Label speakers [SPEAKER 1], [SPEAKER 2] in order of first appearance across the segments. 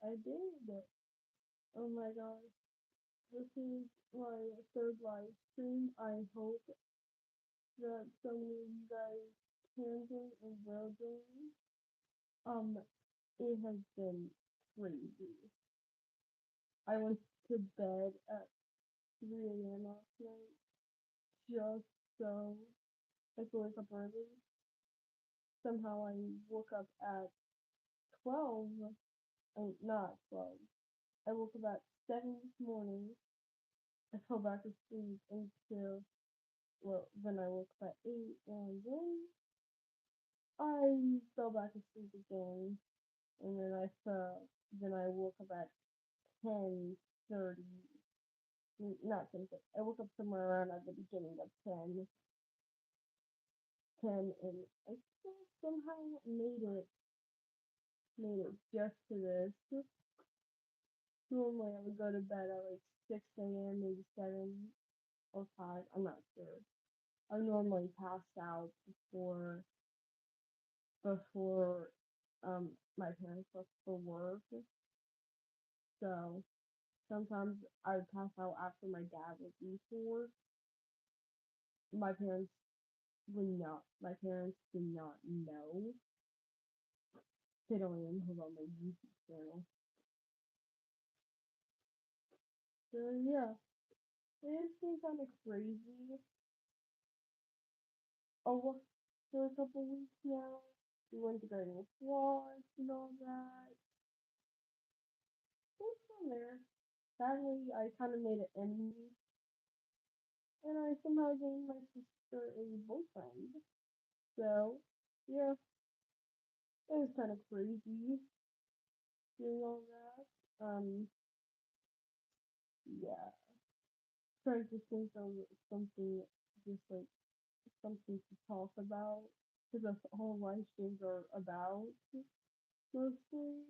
[SPEAKER 1] I did. Oh my gosh. This is my third live stream. I hope that so many of you guys can join and will join. Um, it has been crazy. I went to bed at 3 a.m. last night just so I could wake up early. Somehow I woke up at 12. Not 12. I woke up at 7 this morning. I fell back asleep until, well, then I woke up at 8, and then I fell back asleep again, and then I woke up at 10:30. Not 10:30. I woke up somewhere around at the beginning of 10, and I still somehow made it just to this. Normally I would go to bed at like 6 a.m., maybe 7 or 5. I'm not sure. I normally passed out before my parents left for work. So sometimes I would pass out after my dad would leave for work. My parents My parents did not know. They don't even have on my YouTube channel. So yeah, it's been kind of crazy. Oh, for a couple weeks now. We went to Garden Floss and all that. It's fun there. Sadly, I kind of made an enemy, and I somehow gave my sister a boyfriend. So, yeah, it was kind of crazy doing all that. Yeah, trying to think of something, just like something to talk about, because that's all live streams are about, mostly,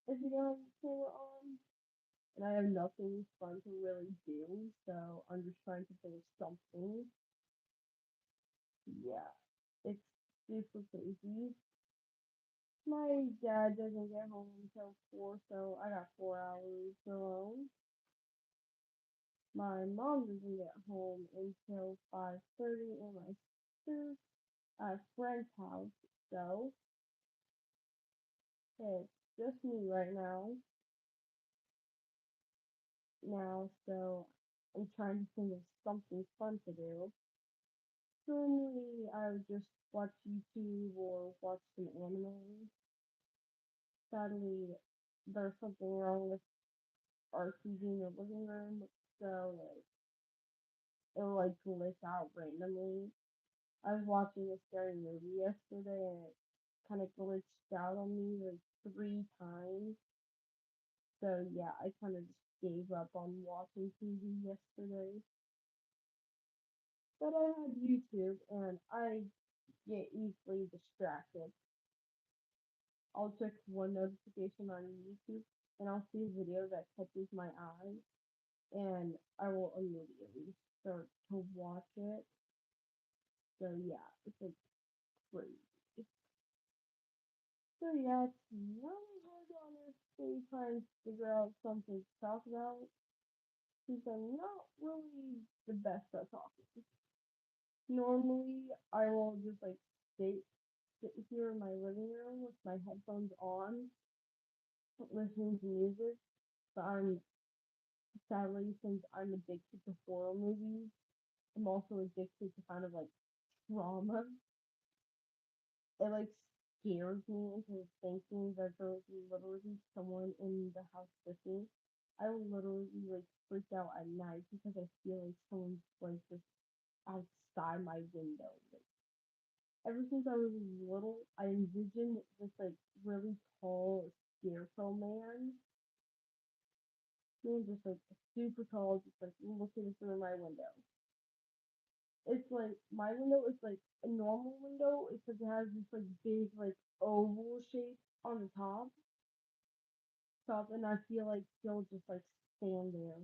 [SPEAKER 1] if you know what I'm. And I have nothing fun to really do, so I'm just trying to think of something. Yeah, it's super crazy. My dad doesn't get home until 4, so I got 4 hours alone. My mom doesn't get home until 5:30, and my sister's at a friend's house, so it's just me right now, so I'm trying to think of something fun to do. Normally, I would just watch YouTube or watch some anime. Sadly, there's something wrong with our TV in the living room, so like it'll like glitch out randomly. I was watching a scary movie yesterday and it kind of glitched out on me like 3 times. So yeah, I kind of just gave up on watching TV yesterday. But I had YouTube and I get easily distracted. I'll check one notification on YouTube and I'll see a video that catches my eye and I will immediately start to watch it. So yeah, it's like crazy. So yeah, it's really hard to honestly try and figure out something to talk about since I'm not really the best at talking. Normally, I will just like sit here in my living room with my headphones on, listening to music. But sadly, since I'm addicted to horror movies, I'm also addicted to kind of like trauma. It like scares me into thinking that there will be literally someone in the house with me. I will literally like freak out at night because I feel like someone's like just outside my window. Like ever since I was little, I envisioned this like really tall scarecrow man just like super tall, just like looking through my window. It's like my window is like a normal window, except it has this like big like oval shape on the top, and I feel like he'll just like stand there,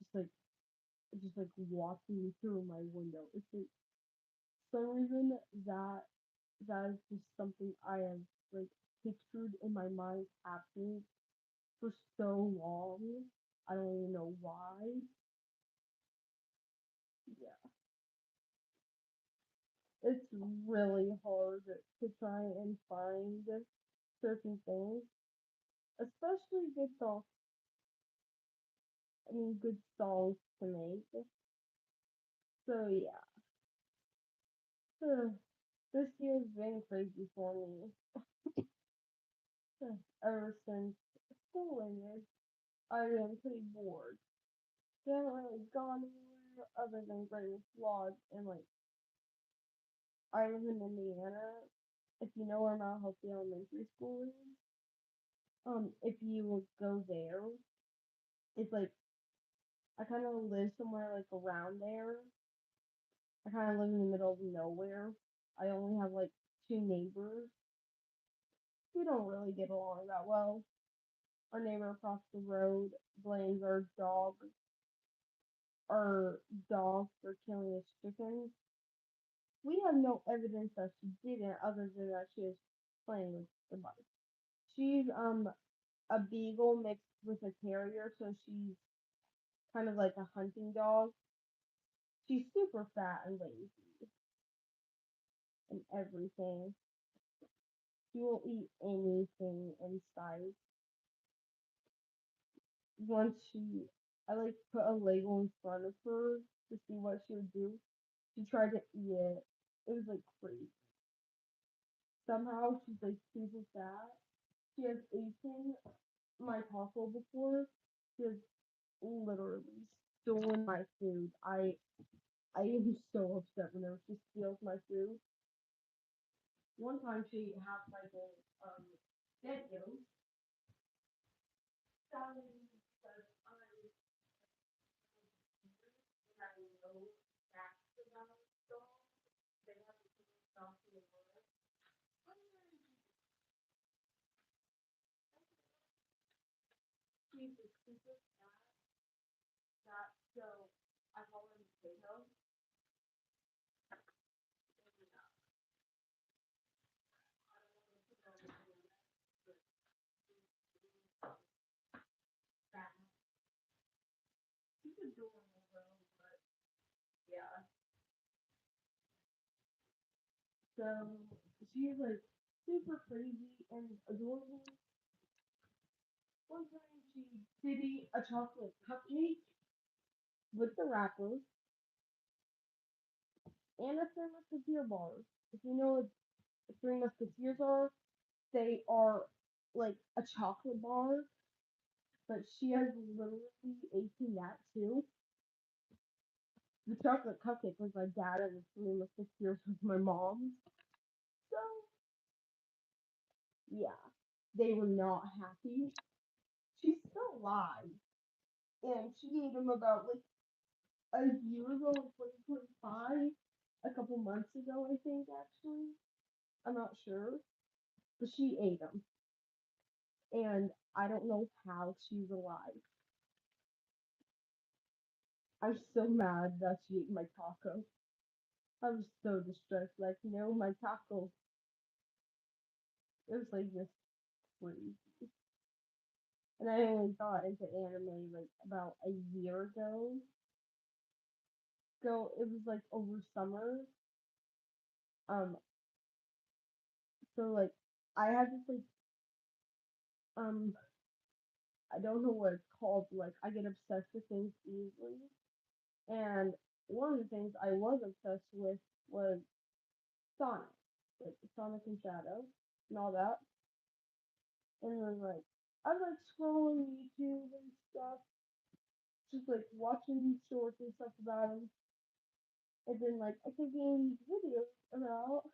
[SPEAKER 1] just like watching through my window. It's like some reason that that is just something I have like pictured in my mind happening for so long. I don't even know why. Yeah, it's really hard to try and find certain things, especially good songs to make. So yeah, this year's been crazy for me. Ever since school ended, I've been pretty bored. Haven't really gone anywhere other than Great Lodge, and like I live in Indiana. If you know where Mount Healthy Elementary School is, if you would go there, it's like I kind of live somewhere like around there. I kind of live in the middle of nowhere. I only have like two neighbors. We don't really get along that well. Our neighbor across the road blames our dog for killing his chickens. We have no evidence that she didn't, other than that she was playing with the mice. She's a beagle mixed with a terrier, so she's kind of like a hunting dog. She's super fat and lazy and everything. She will eat anything in sight. Once I like put a Lego in front of her to see what she would do. She tried to eat it. It was like crazy. Somehow she's like super fat. She has eaten my taco before. She has literally stolen my food. I am so upset whenever she steals my food. One time she ate half my bowl dead yolks. Sally says I know facts about dogs. They have the coolest dogs in the world. She's a super fat, so I call her potato. Fat. She's adorable though, but yeah. So she's like super crazy and adorable. One time she did eat a chocolate cupcake with the wrapper and a Three Musketeer bar. If you know what the Three Musketeers are, they are like a chocolate bar, but she has literally eaten that too. The chocolate cupcake was my dad, and the Three Musketeers was my mom. So yeah, they were not happy. She's still alive, and she ate them about like a year ago in 2025, a couple months ago, I think actually. I'm not sure, but she ate them, and I don't know how she's alive. I'm so mad that she ate my taco. I was so distressed, like my taco. It was like just crazy, and I only got into anime like about a year ago. So it was like over summer. Um, so like I had this like um I don't know what it's called, but like I get obsessed with things easily. And one of the things I was obsessed with was Sonic, like Sonic and Shadow and all that. And it was like I was like scrolling YouTube and stuff, just like watching shorts and stuff about him. And then like I kept getting these videos about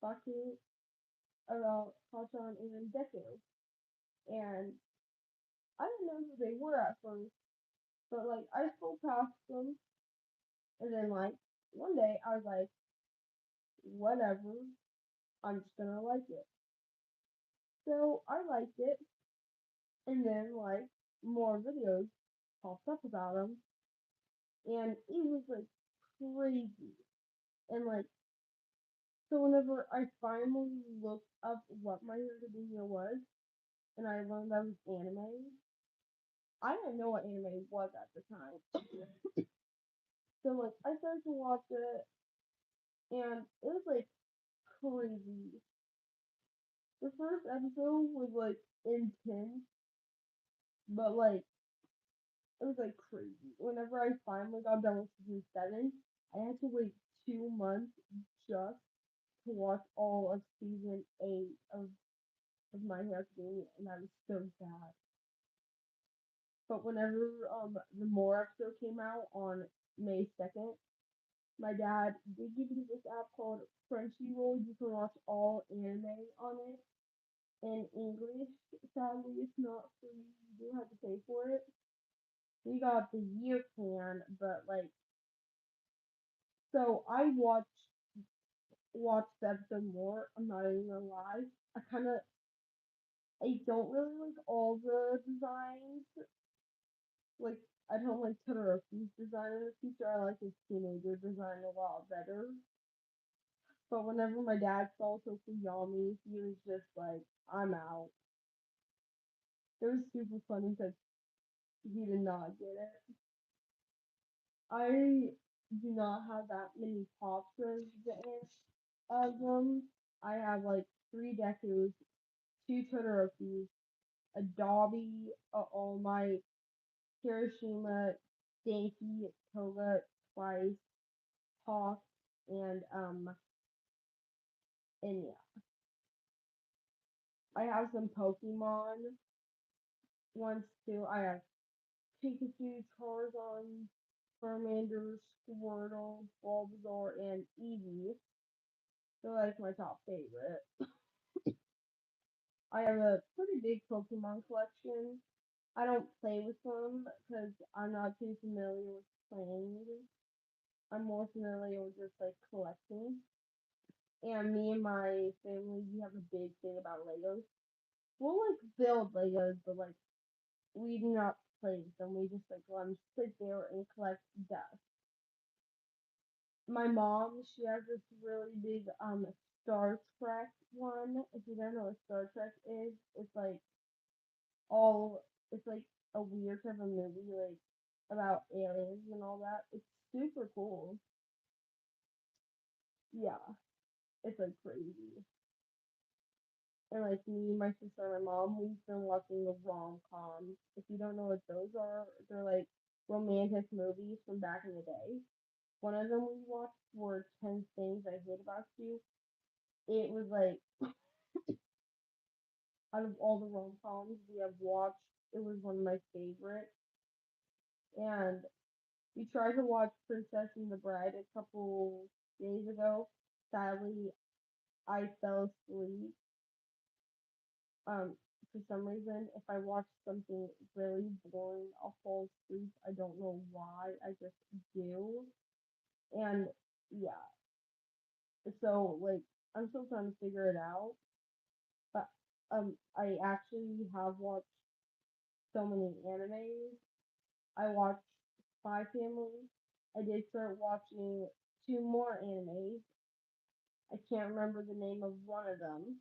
[SPEAKER 1] Baku, about Hachan and Deku. And I didn't know who they were at first, but like I scrolled past them, and then like one day I was like, whatever, I'm just gonna like it. So I liked it, and then like more videos popped up about him, and it was like crazy. And like so, whenever I finally looked up what My Hero Academia was, and I learned that was anime. I didn't know what anime was at the time. So like I started to watch it and it was like crazy. The first episode was like intense, but like it was like crazy. Whenever I finally got done with season 7, I had to wait 2 months just to watch all of season 8 of My Hero Academia, and that was so sad. But whenever the more episode came out on May 2nd, my dad did give me this app called Crunchyroll. You can watch all anime on it in English. Sadly, it's not free. You do have to pay for it. We got the year plan, but like, so I watched the episode more. I'm not even gonna lie. I don't really like all the designs. Like, I don't like Todoroki's design in the future. I like his teenager design a lot better. But whenever my dad saw Tokuyami, he was just like, I'm out. It was super funny because he did not get it. I do not have that many pops of them. I have like three Dekus, two Todorokis, a Dobby, a All Might, Hiroshima, Stanky, Toga, Twice, Hawk, and yeah. I have some Pokemon ones too. I have Pikachu, Charizard, Charmander, Squirtle, Bulbasaur, and Eevee. They're like my top favorite. I have a pretty big Pokemon collection. I don't play with them because I'm not too familiar with playing. I'm more familiar with just like collecting. And me and my family, we have a big thing about Legos. We'll like build Legos, but like we do not play with them. We just like let them sit there and collect dust. My mom, she has this really big Star Trek one. If you don't know what Star Trek is, all it's like a weird type of movie like about aliens and all that. It's super cool. Yeah, it's like crazy. And like me, my sister, and my mom, we've been watching the rom coms. If you don't know what those are, they're like romantic movies from back in the day. One of them we watched were 10 Things I Hate About You. It was like out of all the rom coms we have watched, it was one of my favorites. And we tried to watch Princess and the Bride a couple days ago. Sadly, I fell asleep. Um, for some reason, if I watch something really boring, I'll fall asleep. I don't know why. I just do. And yeah, so like I'm still trying to figure it out. But I actually have watched so many animes. I watched Spy Family. I did start watching two more animes. I can't remember the name of one of them,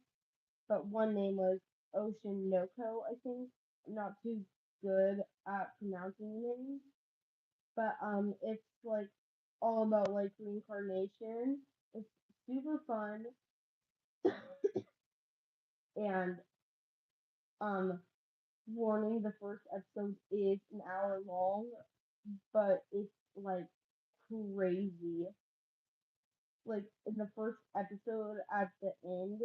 [SPEAKER 1] but one name was Ocean Noko, I think. I'm not too good at pronouncing names, but it's like all about like reincarnation. It's super fun, and um warning, the first episode is an hour long, but it's like crazy. Like in the first episode at the end,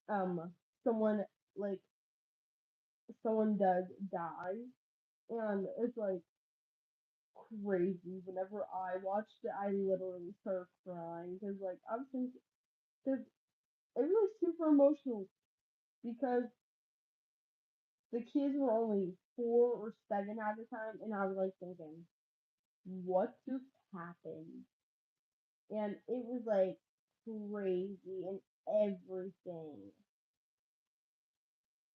[SPEAKER 1] um someone like someone does die, and it's like crazy. Whenever I watched it, I literally started crying because like I'm thinking, cause it was super emotional because the kids were only 4 or 7 at the time, and I was like thinking, what just happened? And it was like crazy and everything.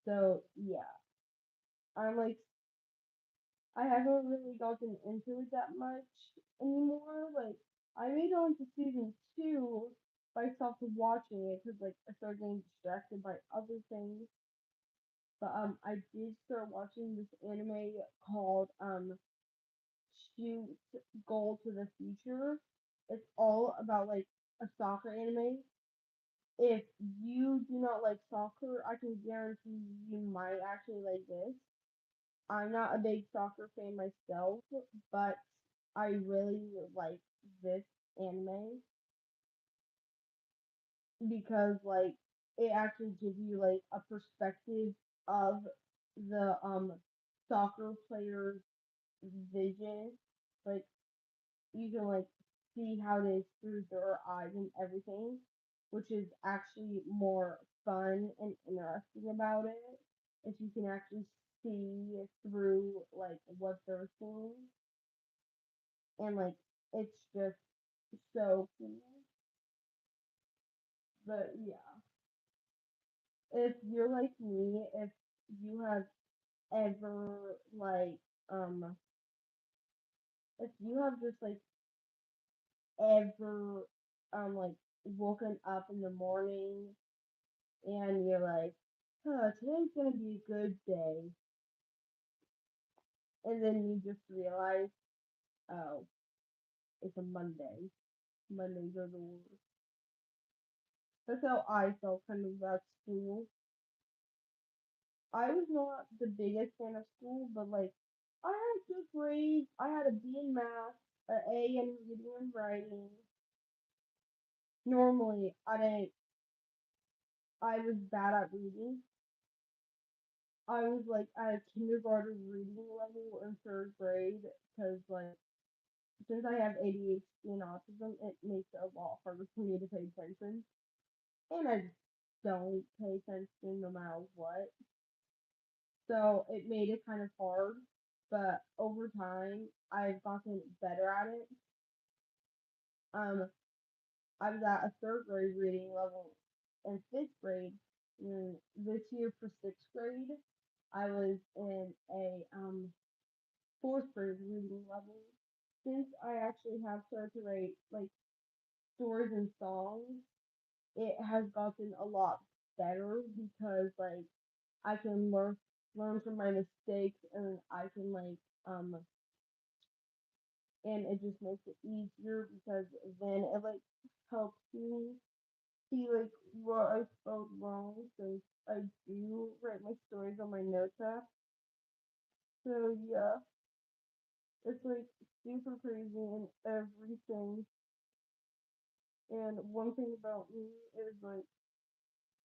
[SPEAKER 1] So yeah, I'm like I haven't really gotten into it that much anymore. Like I made it on to season 2, but I stopped watching it because like I started getting distracted by other things. But I did start watching this anime called Shoot Goal to the Future. It's all about like a soccer anime. If you do not like soccer, I can guarantee you might actually like this. I'm not a big soccer fan myself, but I really like this anime because like it actually gives you like a perspective of the soccer player's vision. Like you can like see how it is through their eyes and everything, which is actually more fun and interesting about it. If you can actually see through like what they're seeing, and like it's just so cool. But yeah, if you're like me, if you have ever if you have just like ever like woken up in the morning and you're like, huh, today's gonna be a good day, and then you just realize, oh, it's a Monday. Mondays are the worst. That's how I felt kind of about school. I was not the biggest fan of school, but like I had good grades. I had a B in math, an A in reading and writing. Normally, I was bad at reading. I was like at a kindergarten reading level in third grade because like since I have ADHD and autism, it makes it a lot harder for me to pay attention, and I just don't pay attention no matter what. So it made it kind of hard, but over time I've gotten better at it. Um, I was at a third grade reading level in fifth grade. And this year for sixth grade, I was in a fourth grade reading level. Since I actually have started to write like stories and songs, it has gotten a lot better because like I can learn from my mistakes and I can and it just makes it easier because then it like helps me see like what I spelled wrong since I do write my stories on my notes app. So yeah, it's like super crazy and everything. And one thing about me is like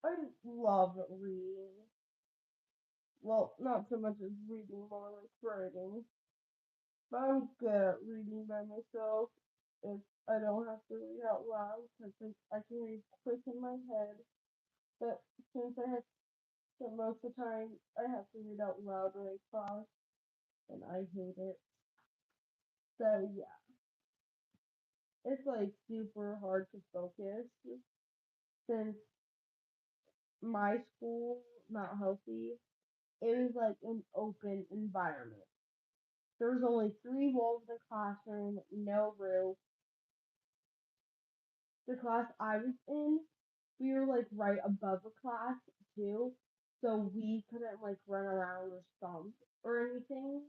[SPEAKER 1] I love reading. Well, not so much as reading, more like writing. But I'm good at reading by myself if I don't have to read out loud because like, I can read quick in my head. But since I have so most of the time I have to read out loud when I class and I hate it. So yeah, it's like super hard to focus since my school not healthy. It was like an open environment. There was only three walls in the classroom, no roof. The class I was in, we were like right above a class too, so we couldn't like run around or stomp or anything.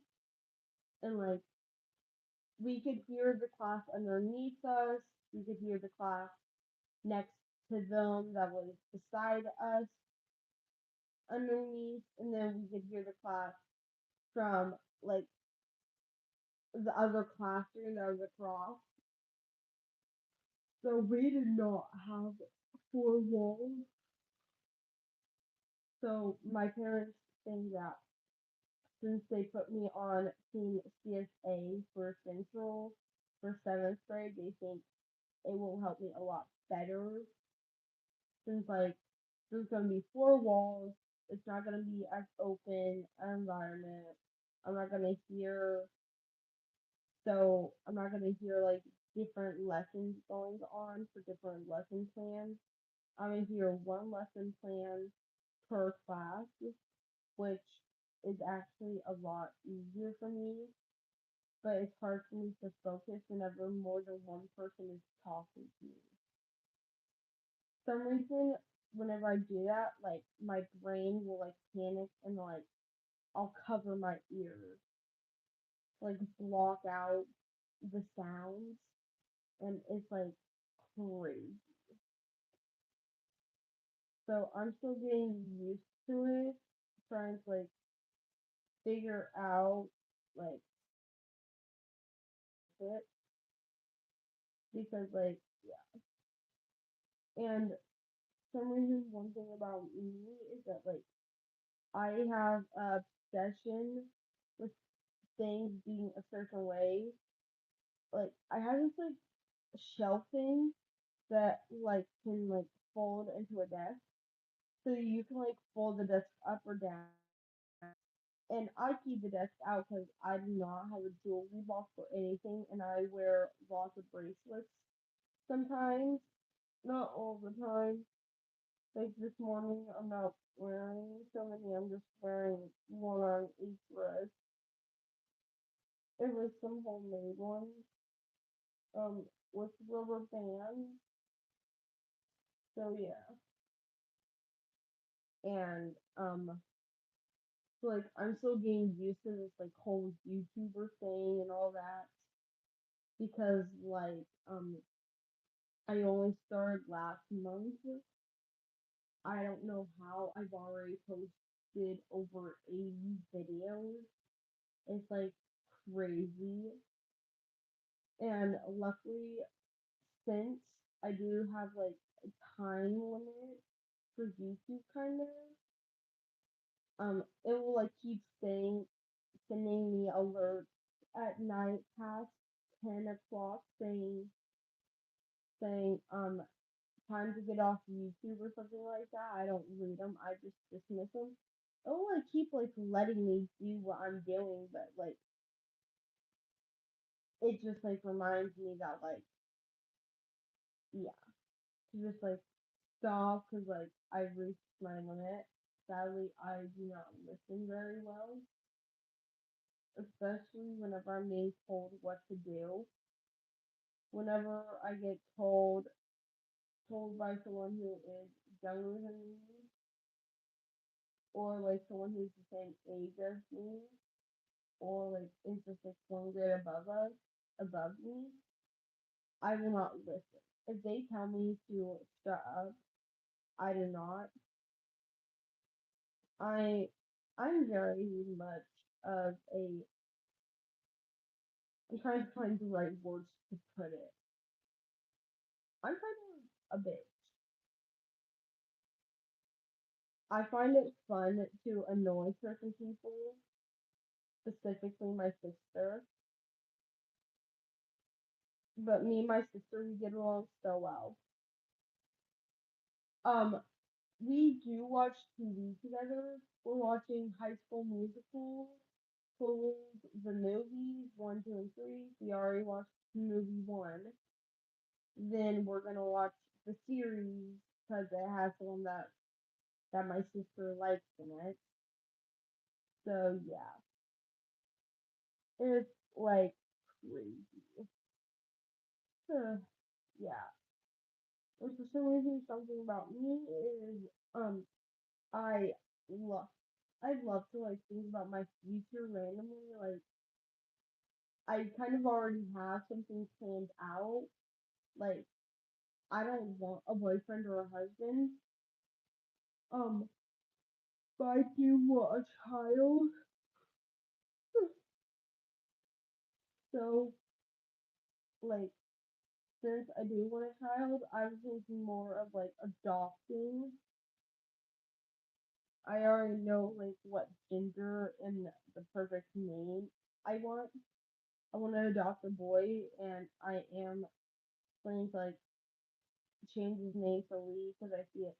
[SPEAKER 1] And like we could hear the class underneath us, we could hear the class next to them that was beside us underneath, and then we could hear the class from like the other classroom that was across. So we did not have four walls. So my parents think that since they put me on Team CSA for Central for seventh grade, they think it will help me a lot better since like there's gonna be four walls. It's not gonna be as open an environment. I'm not gonna hear I'm not gonna hear like different lessons going on for different lesson plans. I'm gonna hear one lesson plan per class, which is actually a lot easier for me, but it's hard for me to focus whenever more than one person is talking to me. For some reason, whenever I do that, like my brain will like panic and like I'll cover my ears, like block out the sounds, and it's like crazy. So I'm still getting used to it, trying to like figure out like it because like and some reason one thing about me is that like I have a obsession with things being a certain way. Like I have this like shelving that like can like fold into a desk. So you can like fold the desk up or down. And I keep the desk out because I do not have a jewelry box or anything, and I wear lots of bracelets sometimes, not all the time. Like this morning, I'm not wearing so many. I'm just wearing one on each wrist. It was some homemade ones, with rubber bands. So yeah, and so like I'm still getting used to this like whole YouTuber thing and all that because like I only started last month. I don't know how I've already posted over 80 videos. It's like crazy. And luckily, since I do have like a time limit for YouTube, kind of, it will like keep saying, sending me alerts at night past 10 o'clock, saying time to get off YouTube or something like that. I don't read them. I just dismiss them. It will like keep like letting me do what I'm doing, but like it just like reminds me that like yeah, to just like stop because like I've reached my limit. Sadly, I do not listen very well, especially whenever I'm being told what to do. Whenever I get told by someone who is younger than me, or like someone who's the same age as me, or like is just like one grade above me, I will not listen. If they tell me to shut up, I do not. I I'm very much of a I'm trying to find the right words to put it. I'm kind of a bitch. I find it fun to annoy certain people, specifically my sister. But me and my sister we get along so well. Um, we do watch TV together. We're watching High School Musical, Fools, the movies, one, two, and three. We already watched movie one. Then we're gonna watch the series because it has one that my sister likes in it. So yeah, it's like crazy. So yeah, and for some reason, something about me is I love I love to like think about my future randomly. Like I kind of already have something planned out. Like I don't want a boyfriend or a husband. Um, but I do want a child. So like since I do want a child, I was thinking more of like adopting. I already know like what gender and the perfect name I want. I want to adopt a boy, and I am planning to like change his name to Lee because I see it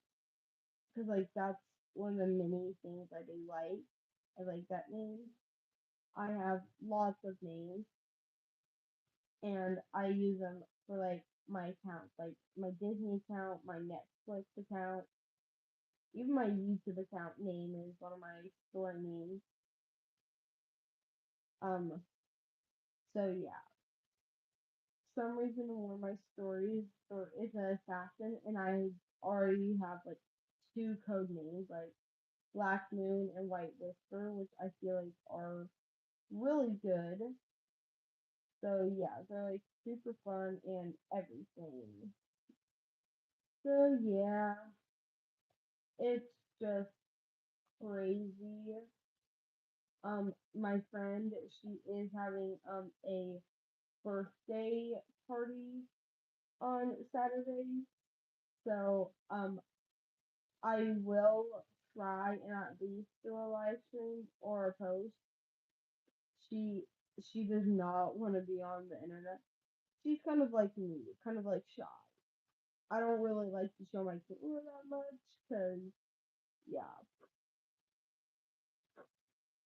[SPEAKER 1] because like that's one of the many things I do like. I like that name. I have lots of names, and I use them for like my accounts, like my Disney account, my Netflix account, even my YouTube account name is one of my store names. Um, so yeah, some reason one of my stories or is an assassin, and I already have like two code names like Black Moon and White Whisper, which I feel like are really good. So yeah, they're like super fun and everything. So yeah, it's just crazy. My friend, she is having a birthday party on Saturday. So I will try and at least do a live stream or a post. She she does not want to be on the internet. She's kind of like me, kind of like shy. I don't really like to show my camera that much because yeah,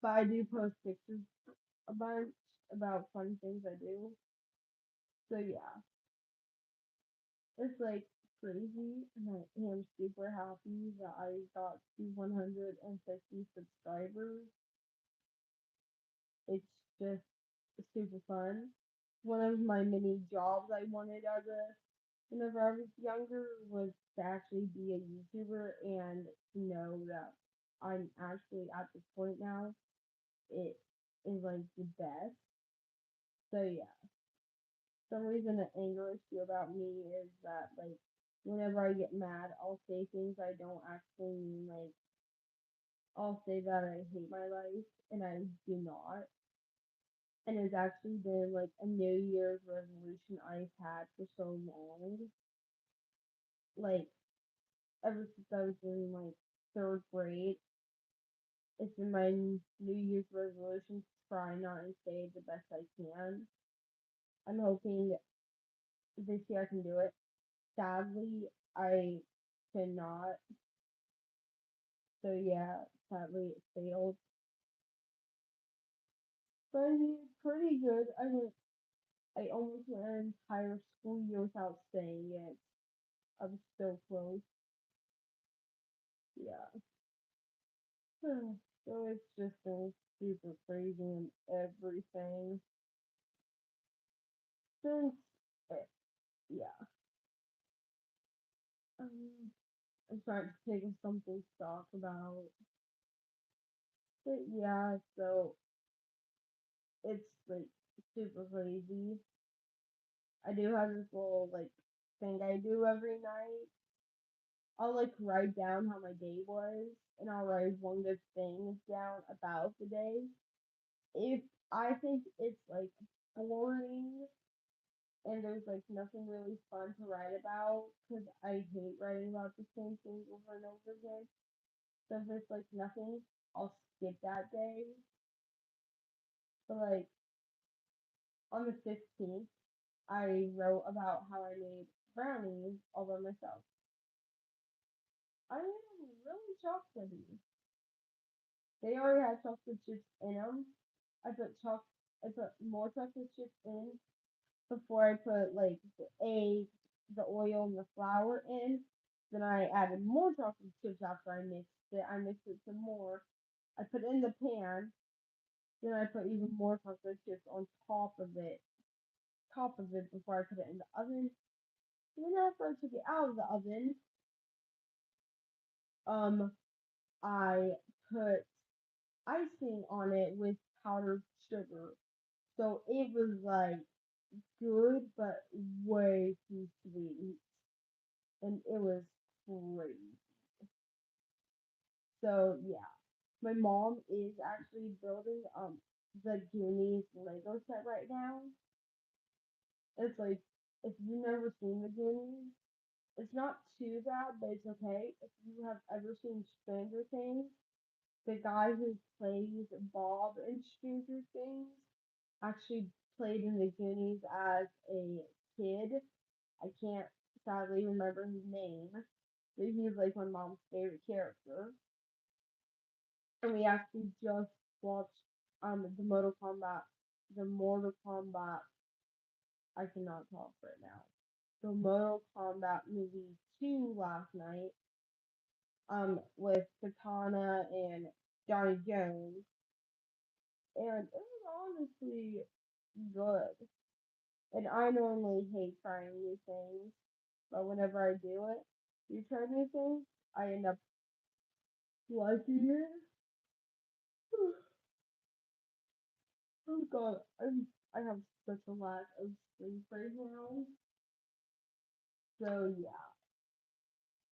[SPEAKER 1] but I do post pictures a bunch about fun things I do. So yeah, it's like crazy, and I am super happy that I got to 150 subscribers. It's just super fun. One of my many jobs I wanted as a whenever I was younger was to actually be a YouTuber and to know that I'm actually at this point now. It is like the best. So yeah, some reason the anger issue about me is that like whenever I get mad, I'll say things I don't actually mean. Like I'll say that I hate my life and I do not. And it's actually been like a New Year's resolution I've had for so long. Like ever since I was in like third grade, it's been my New Year's resolution to try not and say the best I can. I'm hoping this year I can do it. Sadly, I cannot. So yeah, sadly it failed. But I did pretty good. I almost went an entire school year without saying it. I was so close. Yeah. So it's just been super crazy and everything. Since it, yeah. Um, I'm trying to think of something to talk about. But yeah, so it's like super crazy. I do have this little like thing I do every night. I'll like write down how my day was and I'll write one good thing down about the day. If I think it's like boring and there's like nothing really fun to write about because I hate writing about the same thing over and over again. So if there's like nothing, I'll skip that day. But like on the 15th, I wrote about how I made brownies all by myself. I am really chocolatey. They already had chocolate chips in them. I put more chocolate chips in before I put like the egg, the oil, and the flour in. Then I added more chocolate chips after I mixed it. I mixed it some more. I put it in the pan. Then I put even more chocolate chips on top of it before I put it in the oven. And then after I took it out of the oven, um, I put icing on it with powdered sugar. So it was like good, but way too sweet, and it was crazy. So yeah, my mom is actually building the Goonies Lego set right now. It's like if you've never seen the Goonies, it's not too bad, but it's okay. If you have ever seen Stranger Things, the guy who plays Bob in Stranger Things actually played in the Goonies as a kid. I can't sadly remember his name, but he's like my mom's favorite character. And we actually just watched the Mortal Kombat. I cannot talk right now. The Mortal Kombat movie 2 last night. With Katana and Johnny Jones, and it was honestly good. And I normally hate trying new things, but whenever I do it, you try new things, I end up liking it. Oh god, I have such a lack of sleep right now. So yeah,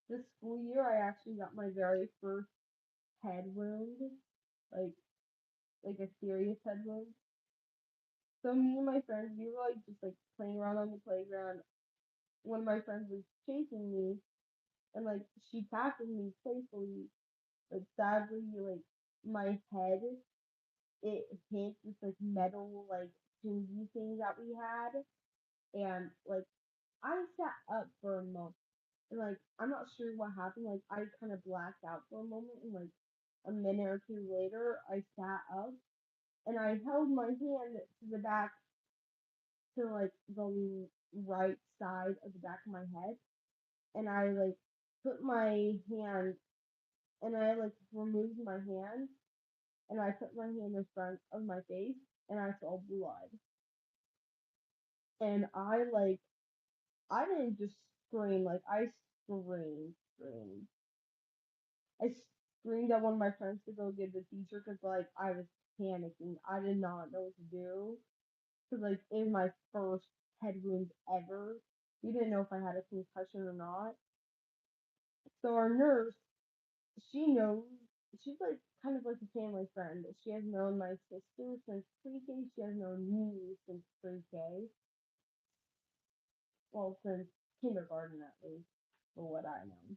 [SPEAKER 1] this school year I actually got my very first head wound, like like a serious head wound. So me and my friends, we were like just like playing around on the playground. One of my friends was chasing me, and like she tackled me playfully, but sadly, like my head, it hit this like metal like thingy thing that we had, and like I sat up for a moment, and like I'm not sure what happened. Like I kind of blacked out for a moment, and like a minute or two later, I sat up, and I held my hand to the back, to like the right side of the back of my head, and I like put my hand, and I like removed my hand, and I put my hand in front of my face, and I saw blood. And I didn't just scream, like I screamed. I screamed at one of my friends to go get the teacher because like I was panicking. I did not know what to do because like it was my first head wound ever. We didn't know if I had a concussion or not. So our nurse, she knows, she's like kind of like a family friend. She has known my sister since pre-K. She has known me since pre-K. Well, since kindergarten at least, for what I know.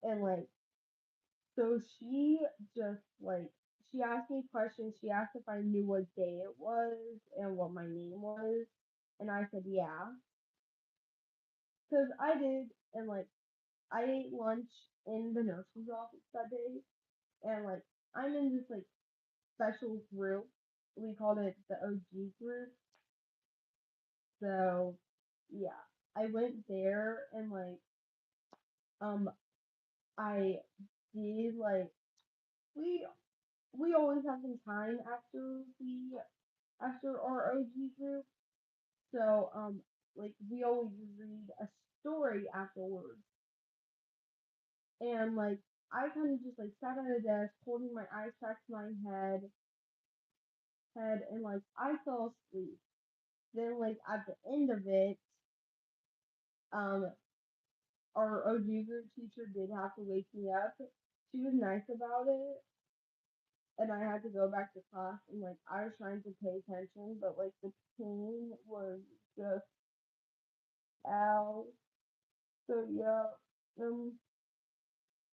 [SPEAKER 1] And like, so she just like, she asked me questions. She asked if I knew what day it was and what my name was. And I said, yeah. Because I did. And like, I ate lunch in the nurse's office that day. And like, I'm in this like special group. We called it the OG group. So yeah, I went there and like um I did like we we always have some time after our OG group. So like we always read a story afterwards. And like I kind of just like sat at a desk holding my eyes back to my head, and like I fell asleep. Then like at the end of it, um our OG group teacher did have to wake me up. She was nice about it, and I had to go back to class, and like I was trying to pay attention, but like the pain was just out. So yeah,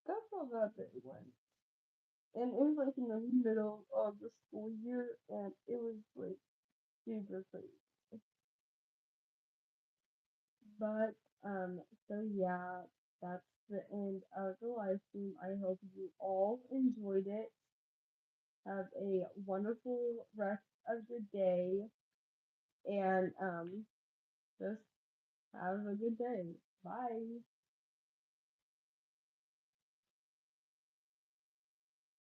[SPEAKER 1] that's how that day went. And it was like in the middle of the school year, and it was like super crazy. But so yeah, that's the end of the live stream. I hope you all enjoyed it. Have a wonderful rest of your day, and just have a good day. Bye.